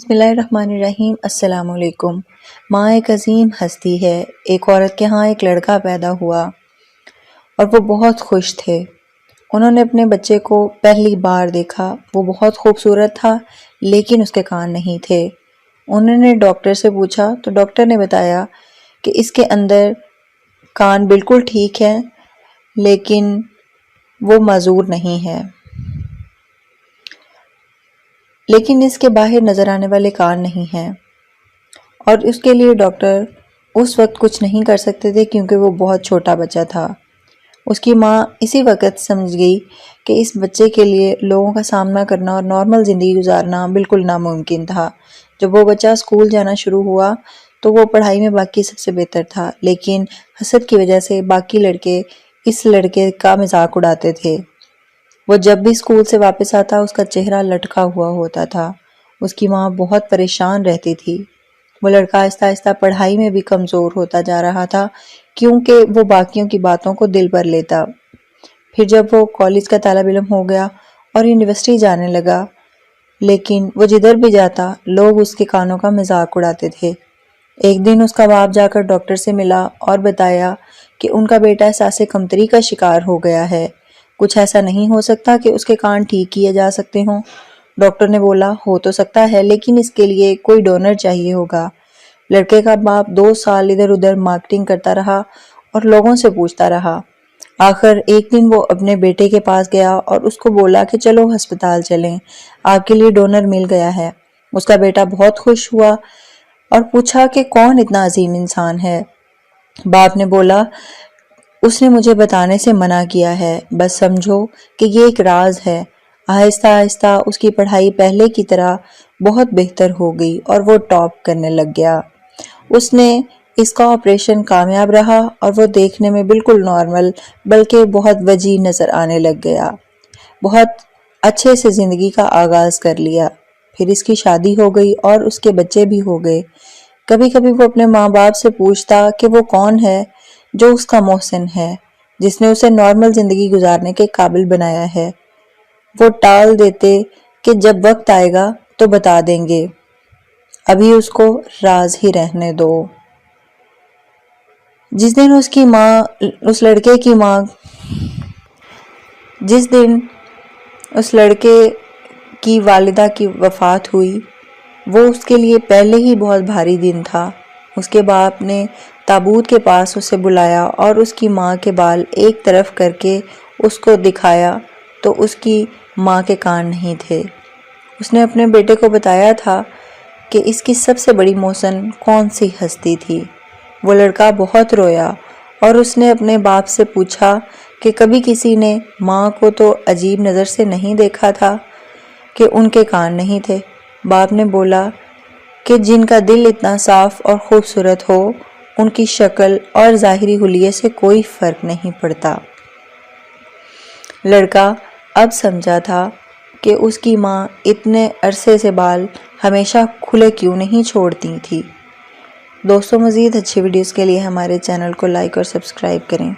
بسم اللہ الرحمن الرحیم۔ السلام علیکم۔ ماں ایک عظیم ہستی ہے۔ ایک عورت کے ہاں ایک لڑکا پیدا ہوا اور وہ بہت خوش تھے۔ انہوں نے اپنے بچے کو پہلی بار دیکھا۔ وہ بہت خوبصورت تھا لیکن اس کے کان نہیں تھے۔ انہوں نے ڈاکٹر سے پوچھا تو ڈاکٹر نے بتایا کہ اس کے اندر کان بالکل ٹھیک ہے لیکن وہ معذور نہیں ہے، لیکن اس کے باہر نظر آنے والے کان نہیں ہیں، اور اس کے لیے ڈاکٹر اس وقت کچھ نہیں کر سکتے تھے کیونکہ وہ بہت چھوٹا بچہ تھا۔ اس کی ماں اسی وقت سمجھ گئی کہ اس بچے کے لیے لوگوں کا سامنا کرنا اور نارمل زندگی گزارنا بالکل ناممکن تھا۔ جب وہ بچہ اسکول جانا شروع ہوا تو وہ پڑھائی میں باقی سب سے بہتر تھا، لیکن حسد کی وجہ سے باقی لڑکے اس لڑکے کا مذاق اڑاتے تھے۔ وہ جب بھی اسکول سے واپس آتا اس کا چہرہ لٹکا ہوا ہوتا تھا۔ اس کی ماں بہت پریشان رہتی تھی۔ وہ لڑکا آہستہ آہستہ پڑھائی میں بھی کمزور ہوتا جا رہا تھا کیونکہ وہ باقیوں کی باتوں کو دل پر لیتا۔ پھر جب وہ کالج کا طالب علم ہو گیا اور یونیورسٹی جانے لگا، لیکن وہ جدھر بھی جاتا لوگ اس کے کانوں کا مذاق اڑاتے تھے۔ ایک دن اس کا باپ جا کر ڈاکٹر سے ملا اور بتایا کہ ان کا بیٹا احساس کمتری کا شکار ہو گیا ہے۔ کچھ ایسا نہیں ہو سکتا کہ اس کے کان ٹھیک کیے جا سکتے ہوں؟ ڈاکٹر نے بولا ہو تو سکتا ہے لیکن اس کے لیے کوئی ڈونر چاہیے ہوگا۔ لڑکے کا باپ 2 سال ادھر ادھر مارکیٹنگ کرتا رہا اور لوگوں سے پوچھتا رہا۔ آخر ایک دن وہ اپنے بیٹے کے پاس گیا اور اس کو بولا کہ چلو ہسپتال چلیں، آپ کے لیے ڈونر مل گیا ہے۔ اس کا بیٹا بہت خوش ہوا اور پوچھا کہ کون اتنا عظیم انسان ہے؟ باپ نے بولا اس نے مجھے بتانے سے منع کیا ہے، بس سمجھو کہ یہ ایک راز ہے۔ آہستہ آہستہ اس کی پڑھائی پہلے کی طرح بہت بہتر ہو گئی اور وہ ٹاپ کرنے لگ گیا۔ اس کا آپریشن کامیاب رہا اور وہ دیکھنے میں بالکل نارمل بلکہ بہت وجیح نظر آنے لگ گیا۔ بہت اچھے سے زندگی کا آغاز کر لیا۔ پھر اس کی شادی ہو گئی اور اس کے بچے بھی ہو گئے۔ کبھی کبھی وہ اپنے ماں باپ سے پوچھتا کہ وہ کون ہے جو اس کا محسن ہے، جس نے اسے نارمل زندگی گزارنے کے قابل بنایا ہے۔ وہ ٹال دیتے کہ جب وقت آئے گا تو بتا دیں گے، ابھی اس کو راز ہی رہنے دو۔ جس دن اس لڑکے کی والدہ کی وفات ہوئی، وہ اس کے لیے پہلے ہی بہت بھاری دن تھا۔ اس کے باپ نے تابوت کے پاس اسے بلایا اور اس کی ماں کے بال ایک طرف کر کے اس کو دکھایا تو اس کی ماں کے کان نہیں تھے۔ اس نے اپنے بیٹے کو بتایا تھا کہ اس کی سب سے بڑی محسن کون سی ہستی تھی۔ وہ لڑکا بہت رویا اور اس نے اپنے باپ سے پوچھا کہ کبھی کسی نے ماں کو تو عجیب نظر سے نہیں دیکھا تھا کہ ان کے کان نہیں تھے۔ باپ نے بولا کہ جن کا دل اتنا صاف اور خوبصورت ہو ان کی شکل اور ظاہری حلیے سے کوئی فرق نہیں پڑتا۔ لڑکا اب سمجھا تھا کہ اس کی ماں اتنے عرصے سے بال ہمیشہ کھلے کیوں نہیں چھوڑتی تھی۔ دوستوں، مزید اچھی ویڈیوز کے لیے ہمارے چینل کو لائک اور سبسکرائب کریں۔